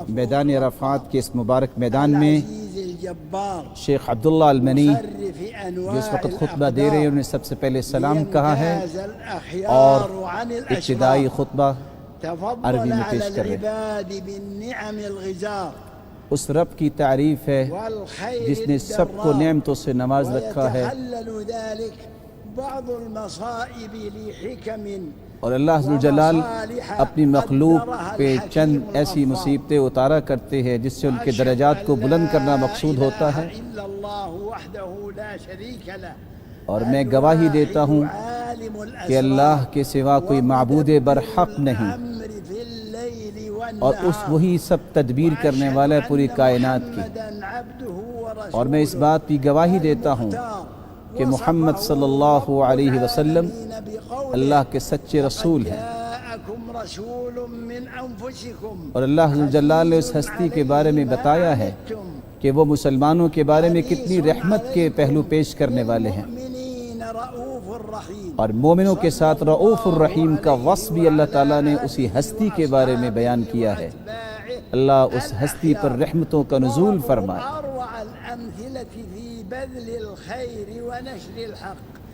میدان عرفات کے اس مبارک میدان میں شیخ عبداللہ المنی جو اس وقت خطبہ دے رہے ہیں، انہوں نے سب سے پہلے سلام کہا ہے اور ابتدائی خطبہ عربی میں پیش کر رہے ہیں۔ اس رب کی تعریف ہے جس نے سب کو نعمتوں سے نواز رکھا ہے، اور اللہ عز و جلال اپنی مخلوق پہ چند ایسی مصیبتیں اتارا کرتے ہیں جس سے ان کے درجات کو بلند کرنا مقصود ہوتا ہے۔ اور میں گواہی دیتا ہوں کہ اللہ کے سوا کوئی معبود برحق نہیں، اور وہی سب تدبیر کرنے والا ہے پوری کائنات کی۔ اور میں اس بات کی گواہی دیتا ہوں کہ محمد صلی اللہ علیہ وسلم اللہ کے سچے رسول ہیں، اور اللہ عز و جلال نے اس ہستی کے بارے میں بتایا ہے کہ وہ مسلمانوں کے بارے میں کتنی رحمت کے پہلو پیش کرنے والے ہیں، اور مومنوں کے ساتھ رؤوف الرحیم کا وصف بھی اللہ تعالیٰ نے اسی ہستی کے بارے میں بیان کیا ہے۔ اللہ اس ہستی پر رحمتوں کا نزول فرمائے،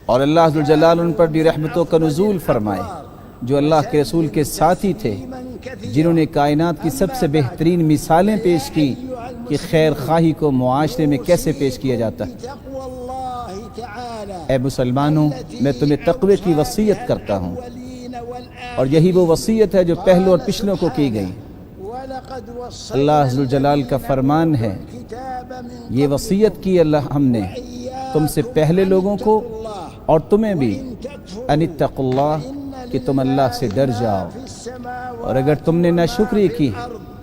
اور اللہ عز و جلال ان پر بھی رحمتوں کا نزول فرمائے جو اللہ کے رسول کے ساتھی تھے، جنہوں نے کائنات کی سب سے بہترین مثالیں پیش کی کہ خیر خواہی کو معاشرے میں کیسے پیش کیا جاتا ہے۔ اے مسلمانوں، میں تمہیں تقوی کی وصیت کرتا ہوں، اور یہی وہ وصیت ہے جو پہلوں اور پچھلوں کو کی گئی۔ اللہ عز و جلال کا فرمان ہے، یہ وصیت کی اللہ ہم نے تم سے پہلے لوگوں کو اور تمہیں بھی، ان اتقوا اللہ، کہ تم اللہ سے ڈر جاؤ، اور اگر تم نے ناشکری کی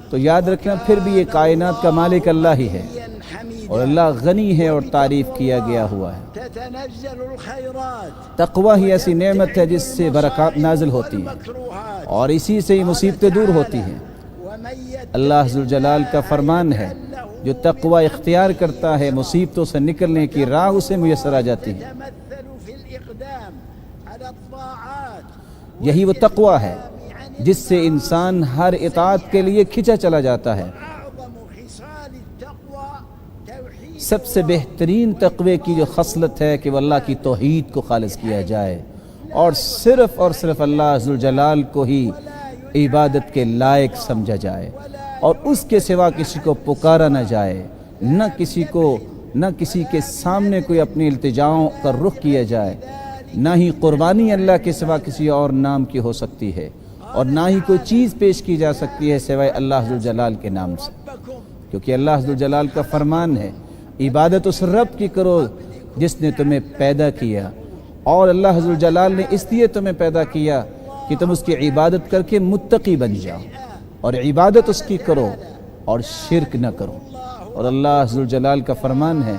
تو یاد رکھنا پھر بھی یہ کائنات کا مالک اللہ ہی ہے، اور اللہ غنی ہے اور تعریف کیا گیا ہوا ہے۔ تقوی ہی ایسی نعمت ہے جس سے برکات نازل ہوتی ہیں، اور اسی سے ہی مصیبتیں دور ہوتی ہیں۔ اللہ عز و جلال کا فرمان ہے، جو تقوی اختیار کرتا ہے مصیبتوں سے نکلنے کی راہ اسے میسر آ جاتی ہے۔ یہی وہ تقوی ہے جس سے انسان ہر اطاعت کے لیے کھنچا چلا جاتا ہے۔ سب سے بہترین تقوی کی جو خصلت ہے کہ وہ اللہ کی توحید کو خالص کیا جائے، اور صرف اللہ عز و جلال کو ہی عبادت کے لائق سمجھا جائے، اور اس کے سوا کسی کو پکارا نہ جائے، نہ کسی کے سامنے کوئی اپنی التجاؤں کا رخ کیا جائے، نہ ہی قربانی اللہ کے سوا کسی اور نام کی ہو سکتی ہے، اور نہ ہی کوئی چیز پیش کی جا سکتی ہے سوائے اللہ عز و جلال کے نام سے، کیونکہ اللہ عز و جلال کا فرمان ہے، عبادت اس رب کی کرو جس نے تمہیں پیدا کیا، اور اللہ عز و جلال نے اس لیے تمہیں پیدا کیا کہ تم اس کی عبادت کر کے متقی بن جاؤ، اور عبادت اس کی کرو اور شرک نہ کرو۔ اور اللہ عز و جلال کا فرمان ہے،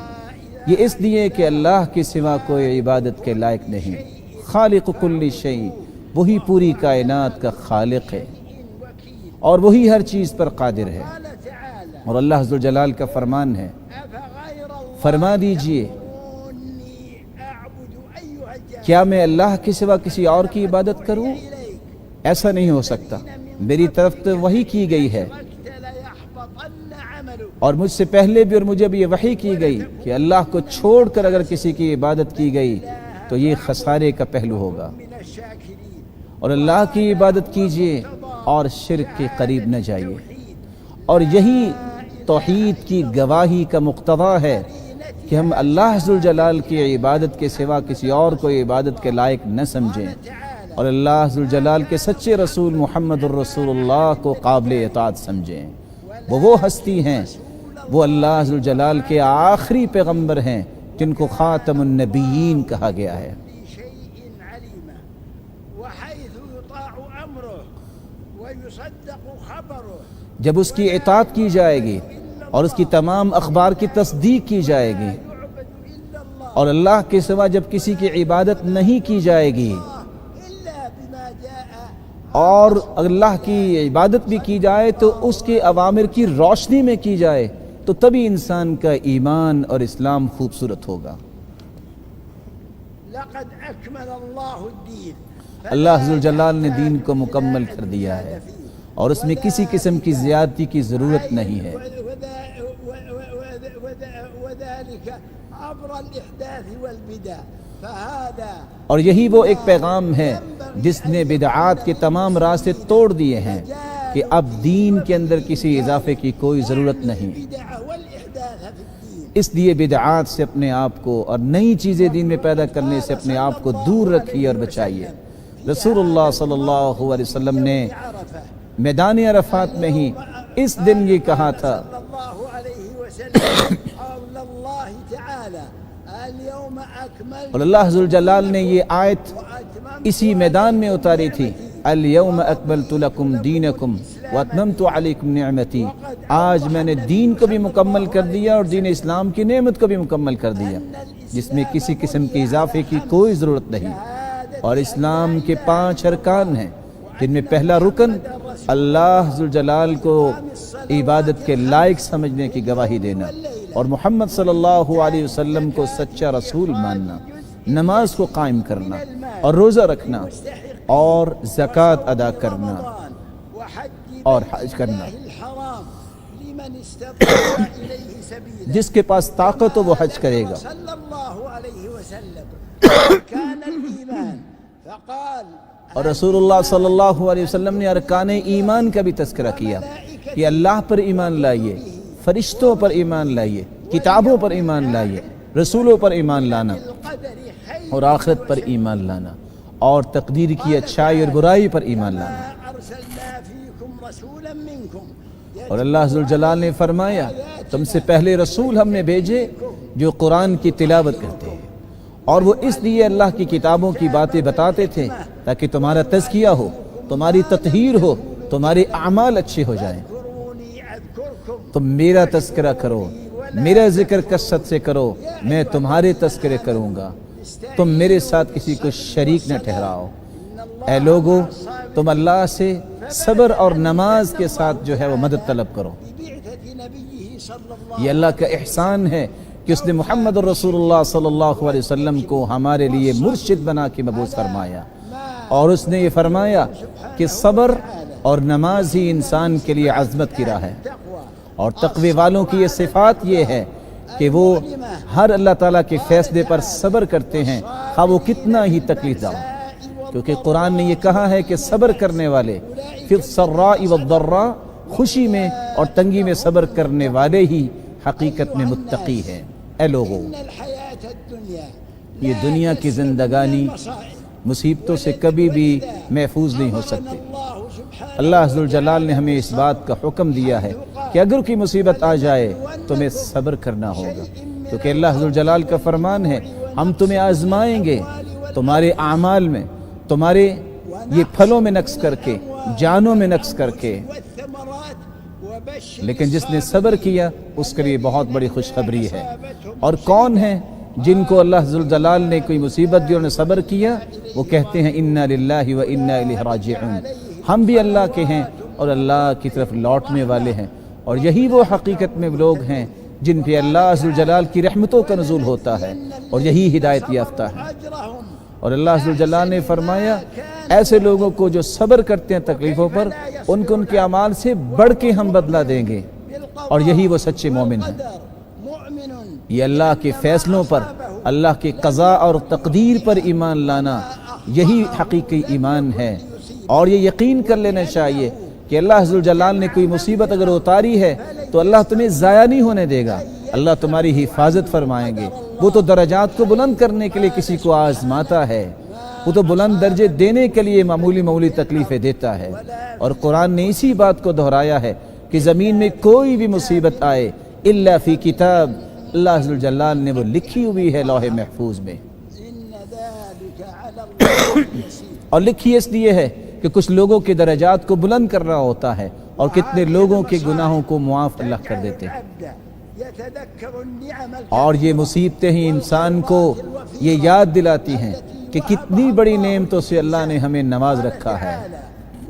یہ اس لیے کہ اللہ کے سوا کوئی عبادت کے لائق نہیں، خالق کل شیء، وہی پوری کائنات کا خالق ہے، اور وہی ہر چیز پر قادر ہے۔ اور اللہ عز و جلال کا فرمان ہے، فرما دیجئے کیا میں اللہ کے سوا کسی اور کی عبادت کروں؟ ایسا نہیں ہو سکتا، میری طرف تو وحی کی گئی ہے، اور مجھ سے پہلے بھی اور مجھے بھی یہ وحی کی گئی کہ اللہ کو چھوڑ کر اگر کسی کی عبادت کی گئی تو یہ خسارے کا پہلو ہوگا، اور اللہ کی عبادت کیجئے اور شرک کے قریب نہ جائیے۔ اور یہی توحید کی گواہی کا مقتضا ہے کہ ہم اللہ عز و جلال کی عبادت کے سوا کسی اور کو عبادت کے لائق نہ سمجھیں، اور اللہ عز و جلال کے سچے رسول محمد الرسول اللہ کو قابل اطاعت سمجھیں۔ وہ ہستی ہیں، وہ اللہ عز و جلال کے آخری پیغمبر ہیں جن کو خاتم النبیین کہا گیا ہے۔ جب اس کی اطاعت کی جائے گی اور اس کی تمام اخبار کی تصدیق کی جائے گی، اور اللہ کے سوا جب کسی کی عبادت نہیں کی جائے گی، اور اللہ کی عبادت بھی کی جائے تو اس کے اوامر کی روشنی میں کی جائے، تو تبھی انسان کا ایمان اور اسلام خوبصورت ہوگا۔ اللہ عز و جلال نے دین کو مکمل کر دیا ہے، اور اس میں کسی قسم کی زیادتی کی ضرورت نہیں ہے۔ وذلك عبر الإحداث والبدع فهذا اور یہی وہ ایک پیغام ہے جس نے بدعات کے تمام راستے توڑ دیے ہیں کہ اب دین کے اندر کسی اضافے کی کوئی ضرورت نہیں۔ البدع والإحداث في الدين اس لیے بدعات سے اپنے آپ کو اور نئی چیزیں دین میں پیدا کرنے سے اپنے آپ کو دور رکھیے اور بچائیے۔ رسول اللہ صلی اللہ علیہ وسلم نے عرفة میدان عرفات میں ہی اس دن یہ کہا تھا، صلى الله عليه وسلم قول الله تعالى اليوم أكملت اور اللہ ذوالجلال نے یہ آیت وأتممت اسی میدان میں اتاری تھی، الیوم اکملت لکم دینکم واتممت علیکم نعمتی، آج میں نے دین کو بھی مکمل کر دیا اور دین اسلام کی نعمت کو بھی مکمل کر دیا، جس میں کسی قسم کے اضافے کی کوئی ضرورت نہیں۔ اور اسلام کے 5 ارکان ہیں، جن میں پہلا رکن اللہ ذوالجلال کو عبادت کے لائق سمجھنے کی گواہی دینا، اور محمد صلی اللہ علیہ وسلم کو سچا رسول ماننا، نماز کو قائم کرنا اور روزہ رکھنا اور زکوٰۃ ادا کرنا وحج اور حج کرنا۔ الله الحرام لمن استطاع إليه سبيلا جس کے پاس طاقت ہو وہ حج کرے گا۔ صلى الله عليه وسلم كان الإيمان فقال اور رسول اللہ صلی اللہ علیہ وسلم نے ارکان ایمان کا بھی تذکرہ کیا کہ اللہ پر ایمان لائیے، فرشتوں پر ایمان لائیے، کتابوں پر ایمان لائیے، رسولوں پر ایمان لانا القدر خير اور آخرت پر ایمان لانا اور تقدیر کی اچھائی اور برائی پر ایمان لانا۔ أرسلنا فيكم رسولا منكم اور اللہ ذوالجلال نے فرمایا تم سے پہلے رسول ہم نے بھیجے جو قرآن کی تلاوت کرتے ہیں، اور وہ اس لیے اللہ کی کتابوں کی باتیں بتاتے تھے تاکہ تمہارا تزکیہ ہو، تمہاری تطہیر ہو، تمہارے اعمال اچھے ہو جائیں۔ اذكروني أذكركم تم میرا تذکرہ کرو، میرا ذکر کثرت سے کرو، میں تمہارے تذکرے کروں گا، تم میرے ساتھ کسی کو شریک نہ ٹھہراؤ۔ اے لوگو تم اللہ سے صبر اور نماز کے ساتھ جو ہے وہ مدد طلب کرو۔ ببعثة نبيه صلى الله یہ اللہ کا احسان ہے کہ اس نے محمد رسول اللہ صلی اللہ علیہ وسلم کو ہمارے لیے مرشد بنا کے مبعوث فرمایا، اور اس نے یہ فرمایا کہ صبر اور نماز ہی انسان کے لیے عظمت کی راہ ہے، اور تقوی والوں کی یہ صفات یہ ہے کہ وہ ہر اللہ تعالیٰ کے فیصلے پر صبر کرتے ہیں، خواہ وہ کتنا ہی تکلیف دہ ہو، کیونکہ قرآن نے یہ کہا ہے کہ صبر کرنے والے فی السراء والضراء، خوشی میں اور تنگی میں صبر کرنے والے ہی حقیقت میں متقی ہیں۔ اے لوگو إن الحياة الدنيا یہ دنیا کی زندگانی مصیبتوں سے کبھی بھی محفوظ نہیں ہو سکتی۔ الله سبحانه اللہ ذوالجلال نے ہمیں اس بات کا حکم دیا ہے کہ اگر کوئی مصیبت آ جائے تو تمہیں صبر کرنا ہوگا، کیونکہ اللہ ذوالجلال کا فرمان ہے ہم تمہیں آزمائیں گے تمہارے اعمال میں، تمہارے یہ پھلوں میں نقص کر کے، جانوں میں نقص کر کے، والثمرات وبشر لیکن جس نے صبر کیا اس کے لیے بہت بڑی خوشخبری ہے۔ اور کون ہیں جن کو اللہ ذوالجلال نے کوئی مصیبت دی اور نے صبر کیا؟ وہ کہتے ہیں انا للہ و انا الیہ راجعون، ہم بھی اللہ کے ہیں اور اللہ کی طرف لوٹنے والے ہیں۔ اور یہی وہ حقیقت میں لوگ ہیں جن پہ اللہ ذوالجلال کی رحمتوں کا نزول ہوتا ہے، اور یہی ہدایت یافتہ ہے۔ أجرهم اور اللہ ذوالجلال نے فرمایا ایسے لوگوں کو جو صبر کرتے ہیں تکلیفوں پر، ان کو ان کے اعمال سے بڑھ کے ہم بدلہ دیں گے، اور یہی وہ سچے مومن ہیں۔ بالقدر مؤمن یہ اللہ کے فیصلوں پر، اللہ کے قضاء اور تقدیر پر ایمان لانا، یہی حقیقی ایمان ہے۔ اور یہ یقین کر لینا چاہیے کہ اللہ ذوالجلال نے کوئی مصیبت اگر اتاری ہے تو اللہ تمہیں ضائع نہیں ہونے دے گا، اللہ تمہاری حفاظت فرمائیں گے۔ وہ تو درجات کو بلند کرنے کے لیے کسی کو آزماتا ہے، وہ تو بلند درجے دینے کے لیے معمولی تکلیفیں دیتا ہے۔ اور قرآن نے اسی بات کو دہرایا ہے کہ زمین میں کوئی بھی مصیبت آئے الا فی کتاب، اللہ ذوالجلال نے وہ لکھی ہوئی ہے لوح محفوظ میں، إن ذلك على الله يسير اور لکھی اس لیے ہے کہ کچھ لوگوں کے درجات کو بلند کرنا ہوتا ہے، اور کتنے لوگوں کے گناہوں کو معاف اللہ کر دیتے ہیں۔ العبد يتذكر النعم اور یہ مصیبتیں ہی انسان کو یہ یاد دلاتی ہیں کہ کتنی بڑی نعمتوں سے اللہ نے ہمیں نواز رکھا ہے۔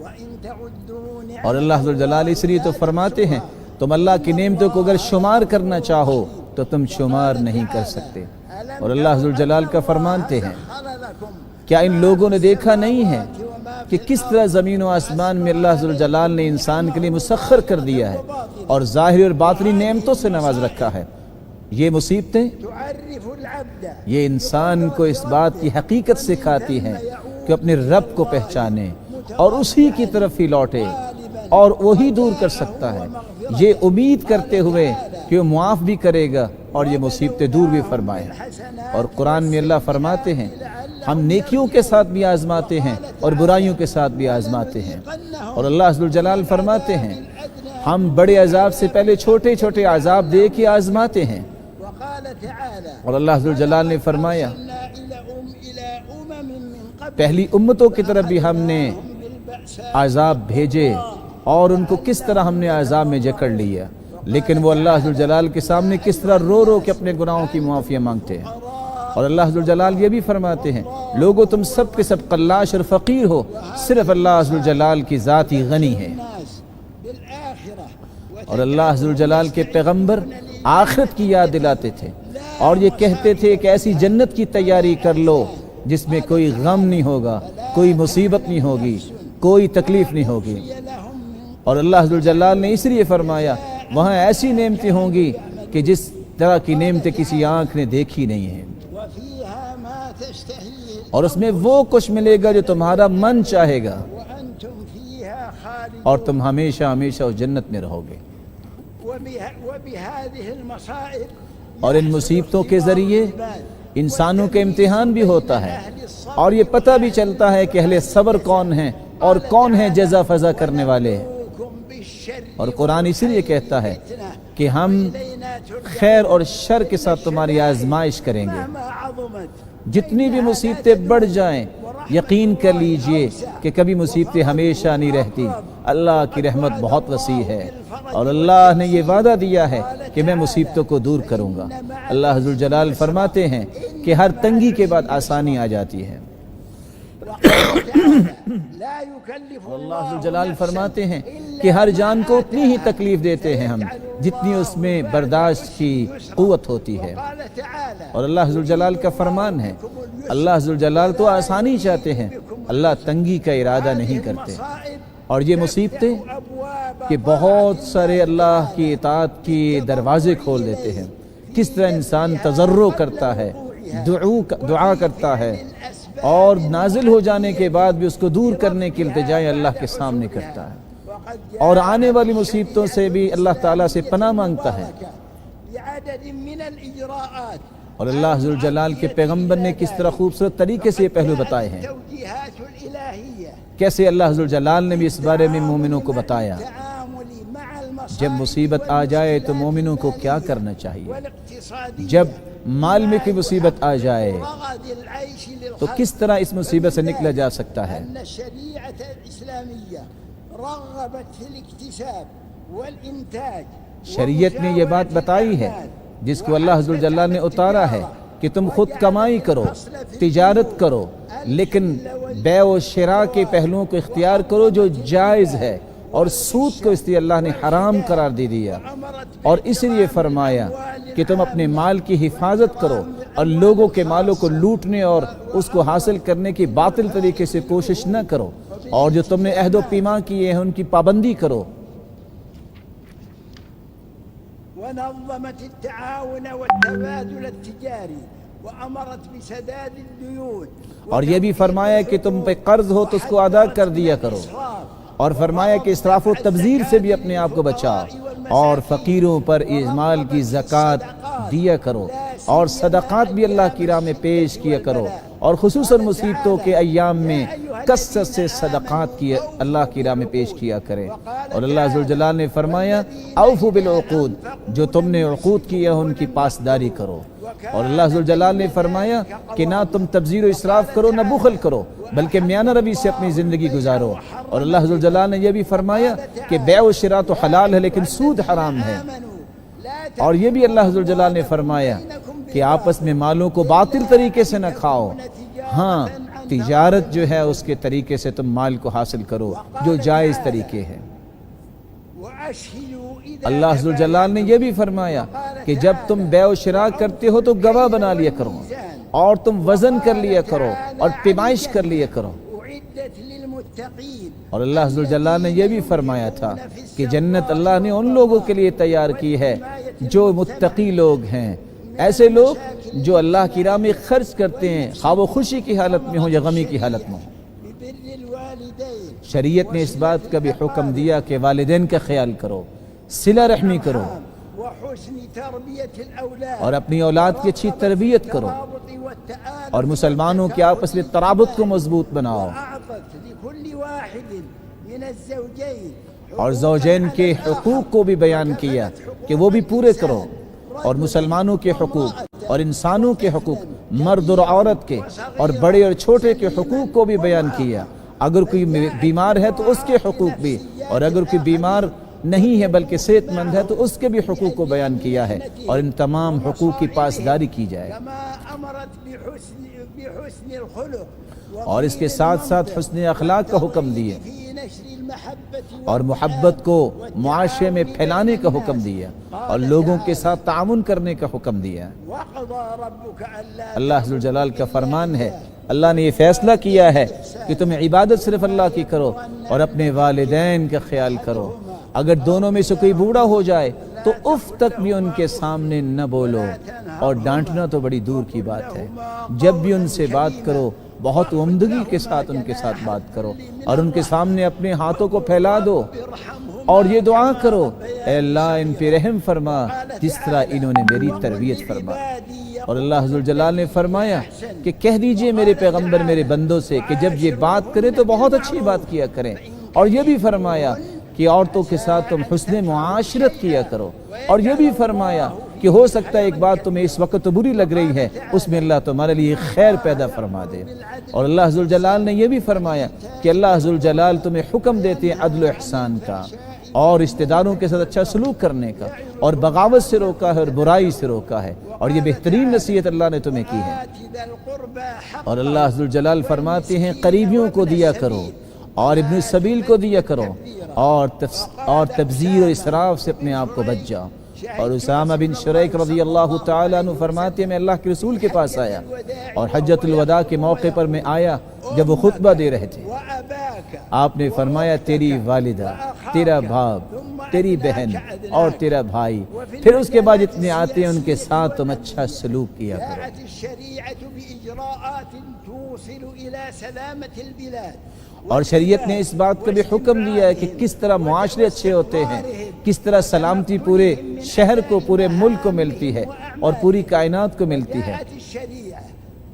وإن تعدوا نعمة اور اللہ جلال اس لیے تو فرماتے ہیں تم اللہ کی نعمتوں کو اگر شمار کرنا چاہو تو تم شمار نہیں کر سکتے۔ اور اللہ ذوالجلال کا فرمانتے ہیں سخر لكم کیا ان لوگوں نے دیکھا نہیں ہے وما کہ کس طرح زمین و آسمان میں اللہ ذو الجلال نے انسان کے لیے مسخر کر دیا ہے اور ظاہری اور باطنی نعمتوں سے نواز رکھا ہے۔ یہ مصیبتیں تعرف العبد یہ انسان کو اس بات کی حقیقت سکھاتی ہیں کہ اپنے رب کو پہچانے اور اسی کی طرف ہی لوٹے اور وہی دور کر سکتا ہے، یہ امید کرتے ہوئے کہ وہ معاف بھی کرے گا اور یہ مصیبتیں دور بھی فرمائے۔ اور قرآن میں اللہ فرماتے ہیں ہم نیکیوں کے ساتھ بھی آزماتے ہیں اور برائیوں کے ساتھ بھی آزماتے ہیں۔ اور اللہ ذو الجلال فرماتے ہیں ہم بڑے عذاب سے پہلے چھوٹے چھوٹے عذاب دے کے آزماتے ہیں۔ وقال تعالى اور اللہ ذو الجلال نے فرمایا إلى أمم من قبل پہلی امتوں کی طرف بھی ہم نے بالبأساء عذاب بھیجے اور ان کو کس طرح ہم نے عذاب میں جکڑ لیا، لیکن وہ اللہ ذو الجلال کے سامنے کس طرح رو رو کے اپنے گناہوں کی معافی مانگتے ہیں۔ اور اللہ ذو الجلال یہ بھی فرماتے ہیں لوگو تم سب کے سب قلاش اور فقیر ہو، صرف اللہ ذو الجلال کی ذات ہی غنی ہے۔ الناس بالآخرة اور اللہ ذو الجلال کے پیغمبر آخرت کی یاد دلاتے تھے اور یہ کہتے تھے کہ ایسی جنت کی تیاری کر لو جس میں کوئی غم نہیں ہوگا، کوئی مصیبت نہیں ہوگی، کوئی تکلیف نہیں ہوگی۔ لهم من اور اللہ ذو الجلال نے اس لیے فرمایا وہاں ایسی نعمتیں ہوں گی کہ جس طرح کی نعمتیں کسی آنکھ نے دیکھی نہیں ہیں، وفيها ما تشتهيه اور اس میں وہ کچھ ملے گا جو تمہارا من چاہے گا، وأنتم فيها خالدون اور تم ہمیشہ ہمیشہ اس جنت میں رہو گے۔ وبهذه المصائب اور ان مصیبتوں کے ذریعے انسانوں کے امتحان بھی ہوتا ہے اور یہ پتہ بھی چلتا ہے کہ اہل صبر کون ہیں اور کون ہیں جزا فضا کرنے والے۔ يبلوكم بالشر اور قرآن اسی لیے کہتا ہے فتنة کہ ہم إلينا ترجعون خیر اور شر کے ساتھ تمہاری آزمائش کریں گے۔ مهما عظمت جتنی بھی مصیبتیں بڑھ جائیں یقین کر لیجئے کہ کبھی مصیبتیں ہمیشہ نہیں رہتی، اللہ کی رحمت بہت وسیع ہے اور اللہ نے یہ وعدہ دیا ہے کہ میں مصیبتوں کو دور کروں گا۔ اللہ ذو الجلال فرماتے ہیں کہ ہر تنگی کے بعد آسانی آ جاتی ہے۔ وقال تعالى لا يكلف اللہ ذو الله الجلال نفسا فرماتے ہیں إلا کہ ہر جان کو اتنی ہی تکلیف دیتے ہیں ہم جتنی اس میں برداشت کی قوت ہوتی ہے۔ قال تعالى اور اللہ ذو الجلال کا فرمان ہے اللہ ذو الجلال تو آسانی چاہتے ہیں، اللہ تنگی کا ارادہ نہیں کرتے۔ المصائب اور یہ مصیبتیں أبواب کہ بہت سارے اللہ کی اطاعت کی دروازے کھول دیتے ہیں، کس طرح انسان تضرع کرتا ہے، دعا کرتا ہے اور نازل ہو جانے کے بعد بھی اس کو دور کرنے کی التجائیں اللہ کے سامنے کرتا ہے، وقد اور آنے والی مصیبتوں سے بھی اللہ تعالیٰ سے پناہ مانگتا ہے۔ بعدد من الإجراءات اور اللہ ذو الجلال کے پیغمبر نے کس طرح خوبصورت طریقے سے یہ پہلو بتائے ہیں، التوجيهات الإلهية کیسے اللہ ذو الجلال نے بھی اس بارے میں مومنوں کو بتایا التعامل مع المصائب جب مصیبت آ جائے تو مومنوں کو کیا کرنا چاہیے، والاقتصادية جب مال میں کوئی مصیبت آ جائے رغد العيش تو للخلق کس طرح اس مصیبت سے نکلا جا سکتا ہے۔ أن الشريعة الإسلامية رغبت في الاكتساب والإنتاج شریعت نے یہ بات بتائی ہے جس کو اللہ ذو الجلال نے اتارا ہے کہ تم خود کمائی کرو، تجارت کرو، لیکن بیع و شراء کے پہلوؤں کو اختیار کرو جو جائز ہے، اور سود کو اس لیے اللہ نے حرام قرار دے دیا اور اس لیے فرمایا کہ تم اپنے مال کی حفاظت کرو اور لوگوں کے مالوں کو لوٹنے اور اس کو حاصل کرنے کی باطل طریقے سے کوشش نہ کرو، اور جو تم نے عہد و پیمان کیے ہیں ان کی پابندی کرو۔ ونظمت التعاون والتبادل التجاري وأمرت بسداد الديون اور یہ بھی فرمایا کہ تم پہ قرض ہو تو اس کو ادا کر دیا کرو، اور فرمایا کہ اسراف و تبذیر سے بھی اپنے آپ کو بچاؤ، اور فقیروں پر مال کی زکوٰۃ دیا کرو، اور صدقات بھی اللہ کی راہ میں پیش کیا کرو، اور خصوصاً مصیبتوں کے ایام میں کثرت سے صدقات کی اللہ کی راہ میں پیش کیا کرے۔ اور اللہ ذو الجلال نے فرمایا اوفوا بالعقود، جو تم نے عقود کیے ہیں ان کی پاسداری کرو۔ اور اللہ ذو الجلال نے فرمایا کہ نہ تم تبذیر و اسراف کرو نہ بخل کرو، بلکہ میانہ روی سے اپنی زندگی گزارو۔ اور اللہ ذو الجلال نے یہ بھی فرمایا کہ بیع و شراء تو حلال ہے لیکن سود حرام ہے۔ اور یہ بھی اللہ ذو الجلال نے فرمایا کہ آپس میں مالوں کو باطل طریقے سے نہ کھاؤ، ہاں تجارت جو ہے اس کے طریقے سے تم مال کو حاصل کرو جو جائز طریقے ہے۔ اللہ ذو الجلال نے یہ بھی فرمایا کہ جب تم بیع و شراء کرتے ہو تو گواہ بنا لیا کرو، اور تم وزن کر لیا کرو اور پیمائش کر لیا کرو۔ للمتقين اور اللہ ذوالجلال نے یہ بھی فرمایا تھا کہ جنت اللہ نے ان لوگوں کے لیے تیار کی ہے جو متقی لوگ ہیں، ایسے لوگ جو اللہ کی راہ میں خرچ کرتے ہیں، خواہ وہ خوشی کی حالت میں ہوں یا غمی کی حالت میں ہوں۔ ببر الوالدين شریعت نے اس بات کا بھی حکم دیا کہ والدین کا خیال کرو، صلہ رحمی کرو، وحسن تربية الأولاد اور اپنی اولاد کی اچھی تربیت کرو، والترابط والتآلف اور مسلمانوں کے آپس میں ترابط کو مضبوط بناؤ، وأعطت لكل واحد من الزوجين اور زوجین کے حقوق کو بھی بیان کیا کہ وہ بھی پورے کرو، اور مسلمانوں کے حقوق اور انسانوں کے حقوق، مرد اور عورت کے اور بڑے اور چھوٹے کے حقوق کو بھی بیان کیا۔ اگر کوئی بیمار ہے تو اس کے حقوق بھی، اور اگر کوئی بیمار نہیں ہے بلکہ صحت مند ہے تو اس کے بھی حقوق کو بیان کیا ہے، اور ان تمام حقوق کی پاسداری کی جائے، كما أمرت بحسن الخلق اور اس کے ساتھ ساتھ حسن اخلاق کا حکم دیے، في نشر المحبة اور محبت کو معاشرے میں پھیلانے کا حکم دیا، اور لوگوں کے ساتھ تعاون کرنے کا حکم دیا۔ وقضى ربك ألا اللہ ذوالجلال کا فرمان ہے، اللہ نے یہ فیصلہ کیا ہے کہ تم عبادت صرف اللہ کی کرو اور اپنے والدین کا خیال کرو، اگر دونوں میں سے کوئی بوڑھا ہو جائے تو اف تک بھی ان کے سامنے نہ بولو، اور ڈانٹنا تو بڑی دور کی بات ہے، جب بھی ان سے بات کرو بہت عمدگی کے ساتھ ان کے ساتھ بات کرو، اور ان کے سامنے اپنے ہاتھوں کو پھیلا دو اور یہ دعا کرو، اے اللہ ان پہ رحم فرما جس طرح انہوں نے میری تربیت فرما۔ اور اللہ ذوالجلال نے فرمایا کہ کہہ دیجئے میرے پیغمبر میرے بندوں سے کہ جب یہ بات کریں تو بہت اچھی بات کیا کریں، اور یہ بھی فرمایا کہ عورتوں کے ساتھ تم حسن معاشرت کیا کرو، اور یہ بھی فرمایا کہ ہو سکتا ہے ایک بات تمہیں اس وقت تو بری لگ رہی ہے، اس میں اللہ تمہارے لیے خیر پیدا فرما دے۔ اور اللہ ذوالجلال نے یہ بھی فرمایا کہ اللہ ذوالجلال تمہیں حکم دیتے ہیں عدل و احسان کا، اور رشتہ داروں کے ساتھ اچھا سلوک کرنے کا، اور بغاوت سے روکا ہے اور برائی سے روکا ہے، اور یہ بہترین نصیحت اللہ نے تمہیں کی ہے۔ ذا القربى حق اور اللہ ذوالجلال فرماتے ہیں قریبیوں کو دیا کرو، اور ابن السبیل کو دیا کرو، اور تبذیر و اسراف سے اپنے آپ کو بچ جاؤ۔ اور اسامہ بن شریک رضی اللہ تعالیٰ عنہ فرماتے ہیں میں اللہ کے رسول کے پاس آیا، اور حجۃ الوداع کے موقع پر میں آیا جب وہ خطبہ دے رہے تھے، وأباك آپ نے فرمایا تیری والدہ، تیرا باپ، تیری بہن اور تیرا بھائی، پھر اس کے بعد جتنے آتے ہیں ان کے ساتھ تم اچھا سلوک کیا کرو۔ جاءت الشريعة بإجراءات توصل إلى سلامة البلاد اور شریعت نے اس بات کا بھی حکم دیا ہے کہ کس طرح معاشرے اچھے ہوتے ہیں، کس طرح سلامتی پورے شہر کو، پورے ملک کو ملتی ہے اور پوری کائنات کو ملتی ہے۔ جاءت الشريعة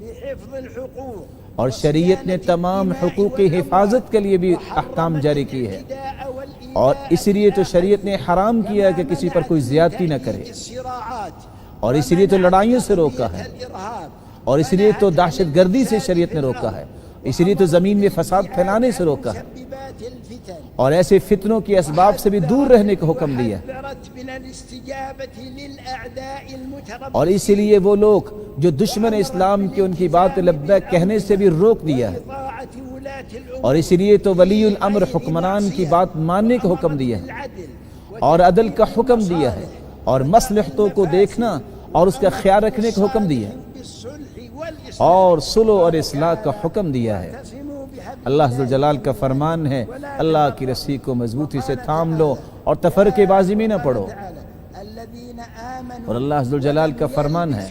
بحفظ الحقوق اور شریعت نے تمام حقوق کی حفاظت کے لیے بھی احکام جاری کی ہے، والاعتداء والإيذاء اور اسی لیے تو شریعت نے حرام کیا ہے کہ کسی پر کوئی زیادتی نہ کرے، الصراعات اور اسی لیے تو لڑائیوں سے روکا ہے، الإرهاب اور اسی لیے تو دہشت گردی سے شریعت نے روکا ہے، اسی لیے تو زمین میں فساد پھیلانے سے روکا ہے، مسببات الفتن اور ایسے فتنوں کے اسباب سے بھی دور رہنے کا حکم دیا ہے۔ حذرت من الاستجابة للأعداء المتربصين اور اسی لیے وہ لوگ جو دشمن اسلام کے ان کی بات لبیک کہنے سے بھی روک دیا ہے، بطاعة ولاة الأمور اور اسی لیے تو ولی الامر حکمران کی بات ماننے کا حکم دیا ہے، العدل اور عدل کا حکم دیا ہے، اور مصلحتوں کو دیکھنا اور اس کا خیال رکھنے کا حکم دیا ہے، بالصلح والإصلاح اور صلح اور اصلاح کا حکم دیا ہے۔ واعتصموا بحبل اللہ ذوالجلال کا فرمان ہے اللہ کی رسی کو مضبوطی سے تھام لو اور تفرقے بازی میں نہ پڑو، تعالى الذين آمنوا اور اللہ ذوالجلال کا فرمان ہے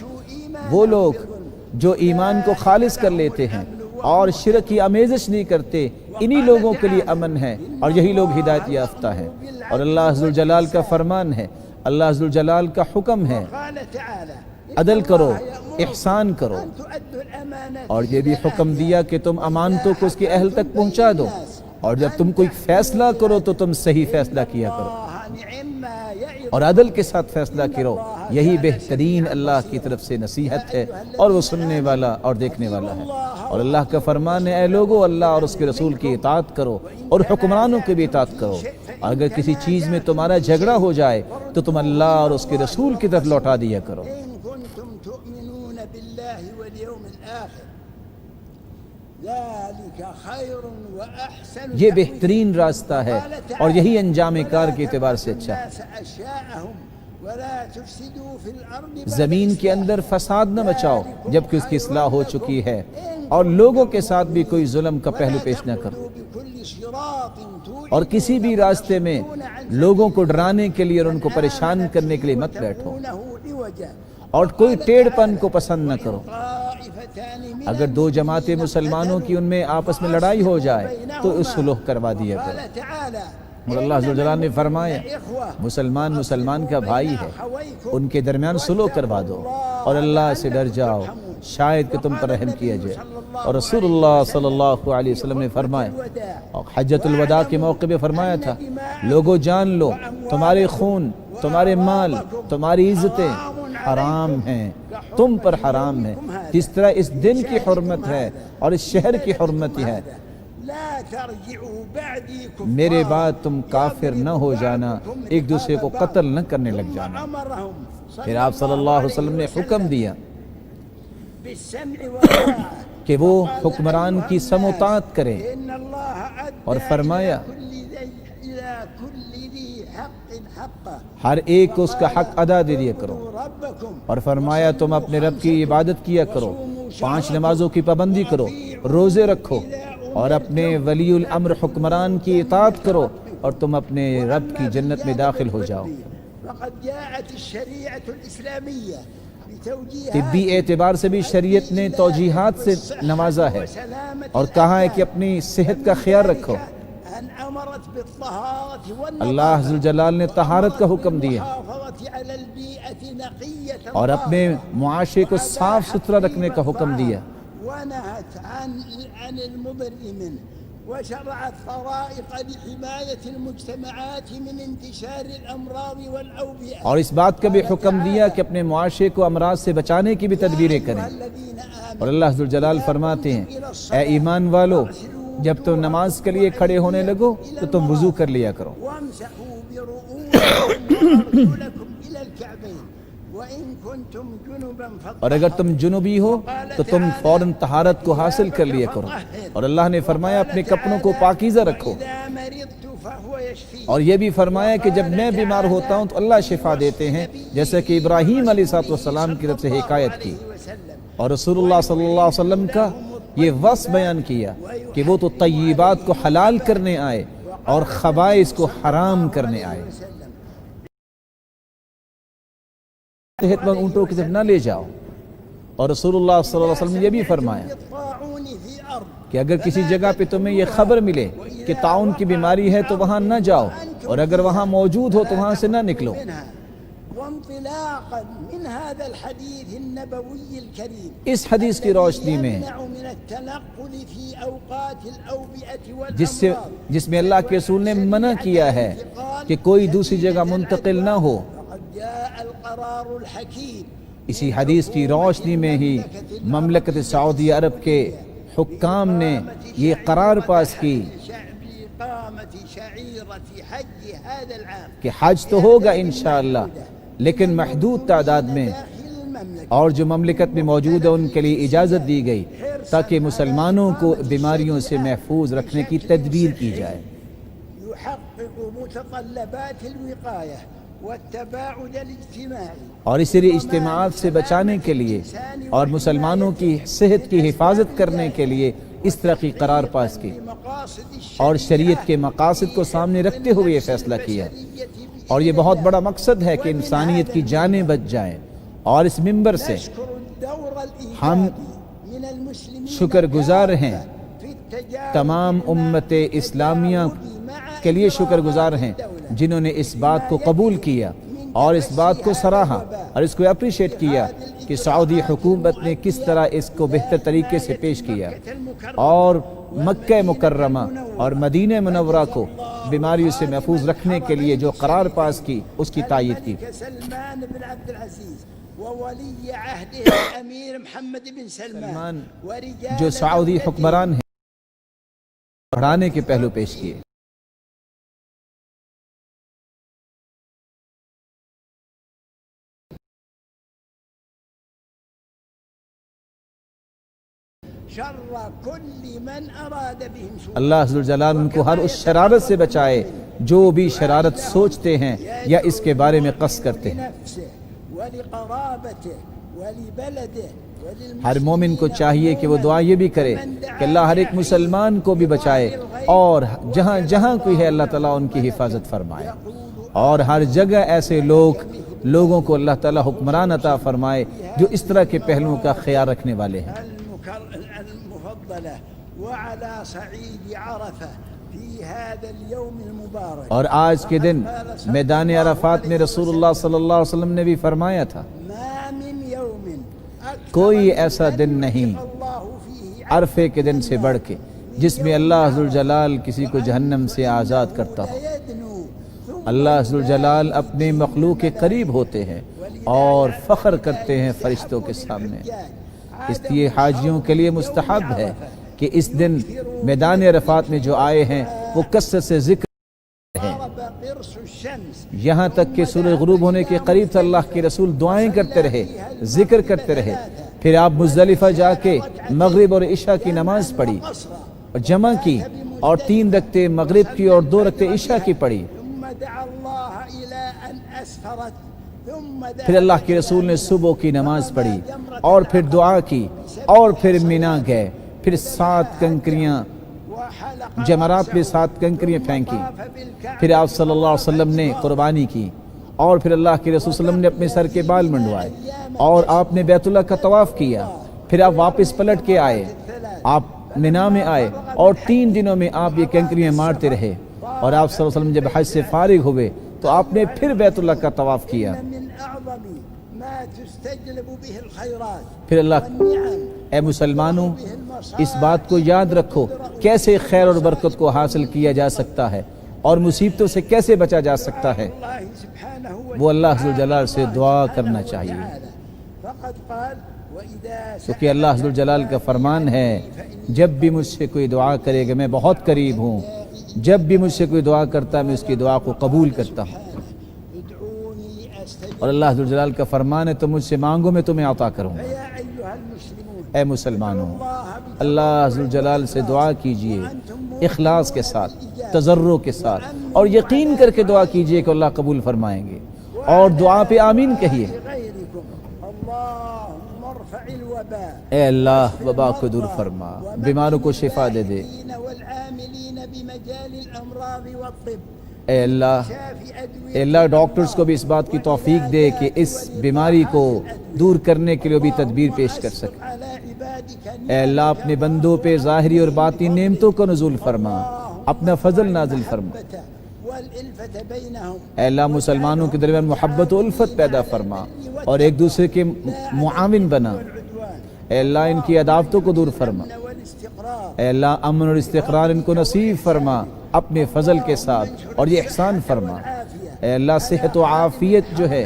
وہ لوگ جو ایمان کو خالص کر لیتے ہیں اور شرک کی آمیزش نہیں کرتے، انہی لوگوں کے لیے امن ہے اور یہی لوگ ہدایت یافتہ ہیں۔ اور اللہ ذوالجلال کا فرمان ہے، اللہ ذوالجلال کا حکم ہے قال تعالى عدل کرو، احسان کرو، أن تؤدوا الأمانات اور یہ بھی حکم دیا کہ تم امانتوں کو اس کے اہل تک پہنچا دو، اور جب تم کوئی فیصلہ کرو تو تم صحیح فیصلہ کیا کرو، الله نعم يعظ اور عدل کے ساتھ فیصلہ کرو، یہی بہترین اللہ کی طرف سے نصیحت ہے، اور وہ سننے والا اور دیکھنے والا ہے۔ اور اللہ کا فرمان ہے اے لوگو اللہ اور اس کے رسول کی اطاعت کرو اور حکمرانوں کی بھی اطاعت کرو، اور اگر کسی چیز میں تمہارا جھگڑا ہو جائے تو تم اللہ اور اس کے رسول کی طرف لوٹا دیا کرو۔ إن كنتم تؤمنون بالله واليوم الآخر ذلك خير وأحسن یہ تأويلا. بہترین راستہ ہے اور یہی انجام کار کے اعتبار سے اچھا ہے۔ الناس أشياءهم ولا تفسدوا في الأرض بعد زمین کے اندر فساد نہ مچاؤ جبکہ اس کی اصلاح ہو چکی ہے، اور لوگوں کے ساتھ بھی کوئی ظلم کا پہلو پیش نہ کرو، بكل صراط اور کسی بھی راستے میں لوگوں کو ڈرانے کے لیے اور ان کو پریشان کرنے کے لیے مت بیٹھو، توجهونه عوجا اور کوئی ٹیڑھ پن کو پسند نہ کرو۔ طائفتان من اگر دو جماعتیں مسلمانوں کی ان میں آپس میں لڑائی ہو جائے تو اس صلح کروا دیا کرو۔ قال تعالى اور اللہ عز و جلال نے فرمایا مسلمان مسلمان کا بھائی ہے، ان کے درمیان صلح کروا دو اور اللہ سے ڈر جاؤ شاید کہ تم پر رحم کیا جائے۔ اور رسول اللہ صلی اللہ علیہ وسلم نے فرمایا، اور حجۃ الوداع کے موقع پہ فرمایا تھا، لوگوں جان لو تمہارے خون، تمہارے مال، تمہاری عزتیں حرام ہیں، تم پر حرام ہیں، جس طرح اس دن کی حرمت ہے اور اس شہر کی حرمت ہے۔ لا ترجعوا بعدي كفار میرے بعد تم کافر نہ ہو جانا، ایک دوسرے کو قتل نہ کرنے لگ جانا۔ امرهم پھر آپ صلی اللہ علیہ وسلم نے حکم دیا بالسمع والطاعة کہ وہ حکمران کی سم و طاعت کرے، ان الله ادى اور فرمایا الى كل ذي حق حقه ہر ایک کو اس کا حق ادا دے دیا کرو، ربكم اور فرمایا تم اپنے رب کی عبادت کیا کرو، 5 نمازوں کی پابندی کرو، روزے رکھو، اور اپنے ولی الامر حکمران کی اطاعت کرو، اور تم اپنے رب کی جنت میں داخل ہو جاؤ۔ وقد جاءت الشريعة الإسلامية بتوجيهات طبی اعتبار سے بھی شریعت نے توجیحات سے نوازا ہے اور کہا ہے کہ اپنی صحت کا خیال رکھو۔ أن أمرت بالطهارة والنظافة اللہ عز و جلال نے طہارت کا حکم دیا والمحافظة على البيئة نقية اور اپنے معاشرے کو صاف ستھرا رکھنے کا حکم دیا، ونهت عن المضر منه وشرعت طرائق لحماية المجتمعات من انتشار الأمراض والأوبئة اور اس بات کا بھی حکم دیا کہ اپنے معاشرے کو امراض سے بچانے کی بھی تدبیریں کریں۔ الذين آمنوا اور اللہ عز و جلال فرماتے ہیں، اے ایمان والو، جب تم نماز کے لیے کھڑے ہونے لگو تو تم وضو کر لیا کرو، وامسحوا برؤوسكم وأرجلكم إلى الكعبين وإن كنتم جنبا اور اگر تم جنوبی ہو تو تم فوراً طہارت کو حاصل کر لیا کرو۔ اور اللہ نے فرمایا اپنے کپڑوں کو پاکیزہ رکھو، إذا مرضت فهو يشفي اور یہ بھی فرمایا کہ جب میں بیمار ہوتا ہوں تو اللہ شفا دیتے ہیں، جیسا کہ ابراہیم علیہ السلام کی طرف سے حکایت کی۔ اور رسول اللہ صلی اللہ علیہ وسلم کا یہ وصف بیان کیا کہ وہ تو طیبات کو حلال کرنے آئے اور خبائث کو حرام کرنے آئے۔ صحت مند اونٹوں کی طرف نہ لے جاؤ۔ اور رسول اللہ صلی اللہ علیہ وسلم نے یہ بھی فرمایا الطاعون في أرض کہ اگر کسی جگہ پہ تمہیں یہ خبر ملے کہ طاعون کی بیماری ہے تو وہاں نہ جاؤ، اور اگر وہاں موجود ہو تو وہاں سے نہ نکلو۔ منها وانطلاقا من هذا الحديث النبوي الكريم اس حدیث کی روشنی میں يمنع من التنقل في أوقات الأوبئة والأمراض جس میں اللہ کے رسول نے منع کیا ہے کہ کوئی دوسری جگہ منتقل نہ ہو، وقد جاء القرار الحكيم اسی حدیث کی روشنی میں ہی مملکت سعودی عرب کے حکام نے یہ قرار پاس کی بإقامة شعيرة حج هذا العام کہ حج تو ہوگا انشاءاللہ لیکن محدود تعداد میں، داخل المملكة اور جو مملکت میں موجود ہے ان کے لیے اجازت دی گئی تاکہ مسلمانوں کو بیماریوں سے محفوظ رکھنے کی تدبیر کی جائے۔ يحقق متطلبات الوقاية والتباعد الاجتماعي اور اسی لیے اجتماعات سے بچانے کے لیے اور مسلمانوں کی صحت کی حفاظت کرنے کے لیے اس طرح کی قرار پاس کی، مقاصد اور شریعت کے مقاصد کو سامنے رکھتے ہوئے یہ فیصلہ کیا۔ اور یہ بہت بڑا مقصد ہے کہ انسانیت کی جانیں بچ جائیں، اور اس منبر سے نشكر الدور ہم الإيجابي من المسلمين شکر گزار ہیں، في التجاوب تمام امت اسلامیہ کے لیے شکر گزار ہیں جنہوں نے اس بات کو قبول کیا اور اس بات کو سراہا اور اس کو اپریشیٹ کیا کہ سعودی حکومت نے کس طرح اس کو بہتر طریقے سے پیش کیا، اور مکہ مکرمہ اور مدینہ منورہ کو بیماریوں سے محفوظ رکھنے کے لیے جو قرار پاس کی اس کی تائید کی۔ سلمان بن عبد العزيز وولي عهده الأمير محمد بن سلمان ورجال جو سعودی حکمران ہیں بڑھانے کے پہلو پیش کیے۔ شر كل من أراد بهم سوءا اللہ عز و جلال ان کو ہر اس شرارت سے بچائے جو بھی شرارت سوچتے ہیں یا اس کے بارے میں قصد کرتے ہیں۔ لنفسه ولقرابته ولبلده وللمسلمين ہر مومن کو چاہیے کہ وہ دعا یہ بھی کرے کہ اللہ ہر ایک مسلمان کو بھی بچائے اور جہاں جہاں کوئی ہے اللہ تعالیٰ ان کی حفاظت فرمائے، اور ہر جگہ ایسے لوگوں کو اللہ تعالیٰ حکمران عطا فرمائے جو اس طرح کے پہلوؤں کا خیال رکھنے والے ہیں۔ المفضلة وعلى صعيد عرفة في هذا اليوم المبارك اور آج کے دن میدان عرفات میں رسول اللہ صلی اللہ علیہ وسلم نے بھی فرمایا تھا، ما من يوم أكثر کوئی ایسا دن نہیں الله فيه عرفے کے دن سے بڑھ کے جس میں اللہ ذوالجلال کسی کو جہنم سے آزاد کرتا ہو۔ يدنو ثم اللہ ذوالجلال اپنے مخلوق کے قریب ہوتے ہیں اور فخر کرتے ہیں فرشتوں کے سامنے۔ اس لیے حاجیوں کے لیے مستحب ہے کہ اس دن میدان عرفات میں جو آئے ہیں وہ کثرت سے ذکر ہیں، غرب قرص الشمس یہاں تک کہ سورج غروب ہونے کے قریب تھا اللہ کے رسول دعائیں کرتے رہے، ذکر کرتے رہے۔ پھر آپ مزدلفہ جا کے مغرب اور عشاء کی نماز پڑھی اور جمع کی، اور 3 رکعتیں مغرب کی اور 2 رکعتیں عشاء کی پڑھی۔ ثم دعا الله إلى أن أسفرت ثم پھر اللہ کے رسول نے صبح کی نماز پڑھی اور پھر دعا کی، اور پھر مینا گئے، پھر 7 کنکریاں وحلق جمرات میں 7 کنکریاں پھینکی، بالكعبة پھر آپ صلی اللہ علیہ وسلم نے قربانی کی، اور پھر اللہ کے رسول صلی اللہ علیہ وسلم نے اپنے سر کے بال منڈوائے، اور آپ نے بیت اللہ کا طواف کیا، پھر آپ واپس پلٹ کے آئے، آپ مینا میں آئے، اور 3 دنوں میں آپ یہ کنکریاں مارتے رہے، اور آپ صلی اللہ علیہ وسلم جب حج سے فارغ ہوئے تو آپ نے پھر بیت اللہ کا طواف کیا۔ من أعظم ما تستجلب به الخيرات پھر اللہ، والنعم اے مسلمانوں، اس بات کو یاد رکھو کیسے خیر اور برکت کو حاصل کیا جا سکتا ہے اور مصیبتوں سے کیسے بچا جا سکتا ہے۔ الله سبحانه وہ اللہ ذوالجلال سے دعا کرنا چاہیے، فقد قال وإذا کیونکہ اللہ ذوالجلال کا فرمان ہے جب بھی مجھ سے کوئی دعا کرے گا میں بہت قریب ہوں، جب بھی مجھ سے کوئی دعا کرتا ہے میں اس کی دعا کو قبول کرتا ہوں۔ ادعوني أستجب اور اللہ ذوالجلال کا فرمان ہے تم مجھ سے مانگو میں تمہیں عطا کروں گا۔ يا أيها المسلمون اے مسلمانوں، الله اللہ ذوالجلال سے دعا کیجئے اخلاص کے ساتھ، تضرع کے ساتھ، اور یقین کر کے دعا کیجئے کہ اللہ قبول فرمائیں گے، اور دعا پہ آمین کہیے۔ بغيركم اللهم ارفع الوباء اے اللہ وبا کو دور فرما، بیماروں کو شفا دے دے۔ والعاملين بمجال الأمراض والطب اے اللہ، شافي أدوية اے اللہ ڈاکٹرز کو بھی اس بات کی توفیق دے کہ اس بیماری کو دور کرنے کے لیے بھی تدبیر پیش کر سکے۔ على عبادك اے اللہ اپنے بندوں پہ ظاہری اور باطنی نعمتوں کو نزول فرما، اپنا فضل نازل فرما۔ والألفة بينهم اے اللہ مسلمانوں کے درمیان محبت و الفت پیدا فرما اور ایک دوسرے کے معاون بنا۔ والعدوان اے اللہ ان کی عداوتوں کو دور فرما۔ والاستقرار اے اللہ امن اور استقرار ان کو نصیب فرما اپنے فضل کے ساتھ، اور یہ احسان فرما۔ اے اللہ صحت و عافیت جو ہے،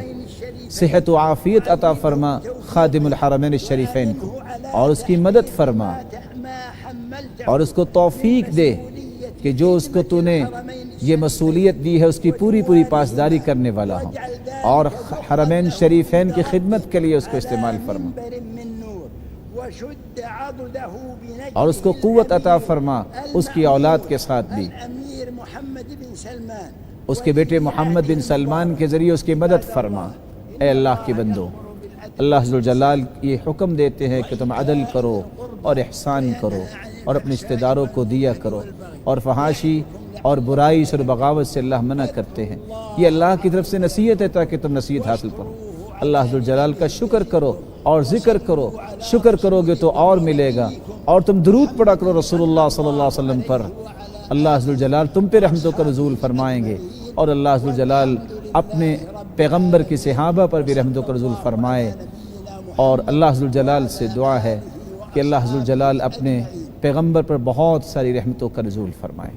صحت و عافیت عطا فرما خادم الحرمین الشریفین کو، اور اس کی مدد فرما، ما حملت اور اس کو توفیق دے کہ جو اس کو تو نے یہ مسئولیت دی ہے اس کی پوری پاسداری کرنے والا ہوں، اور حرمین شریفین کی خدمت کے لیے اس کو استعمال فرما، منبر من نور وشد عضده بنجم اور اس کو قوت عطا فرما اس کی اولاد کے ساتھ بھی، الأمير محمد بن سلمان اس کے بیٹے محمد بن سلمان کے ذریعے اس کی مدد فرما۔ اے اللہ کے بندو، اللہ ذوالجلال یہ حکم دیتے ہیں کہ تم عدل کرو اور احسان کرو اور اپنے رشتہ داروں کو دیا کرو، اور فحاشی اور برائی سے اور بغاوت سے اللہ منع کرتے ہیں۔ یہ اللہ کی طرف سے نصیحت ہے تاکہ تم نصیحت حاصل کرو۔ اللہ ذوالجلال کا شکر کرو اور ذکر کرو، شکر کرو گے تو اور ملے گا، اور تم درود پڑھا کرو رسول اللہ صلی اللہ علیہ وسلم پر، اللہ ذوالجلال تم پہ رحمتوں کا نزول فرمائیں گے، اور اللہ ذوالجلال اپنے پیغمبر کی صحابہ پر بھی رحمتوں کا نزول فرمائے۔ اور اللہ ذوالجلال سے دعا ہے کہ اللہ ذوالجلال اپنے پیغمبر پر بہت ساری رحمتوں کا نزول فرمائے۔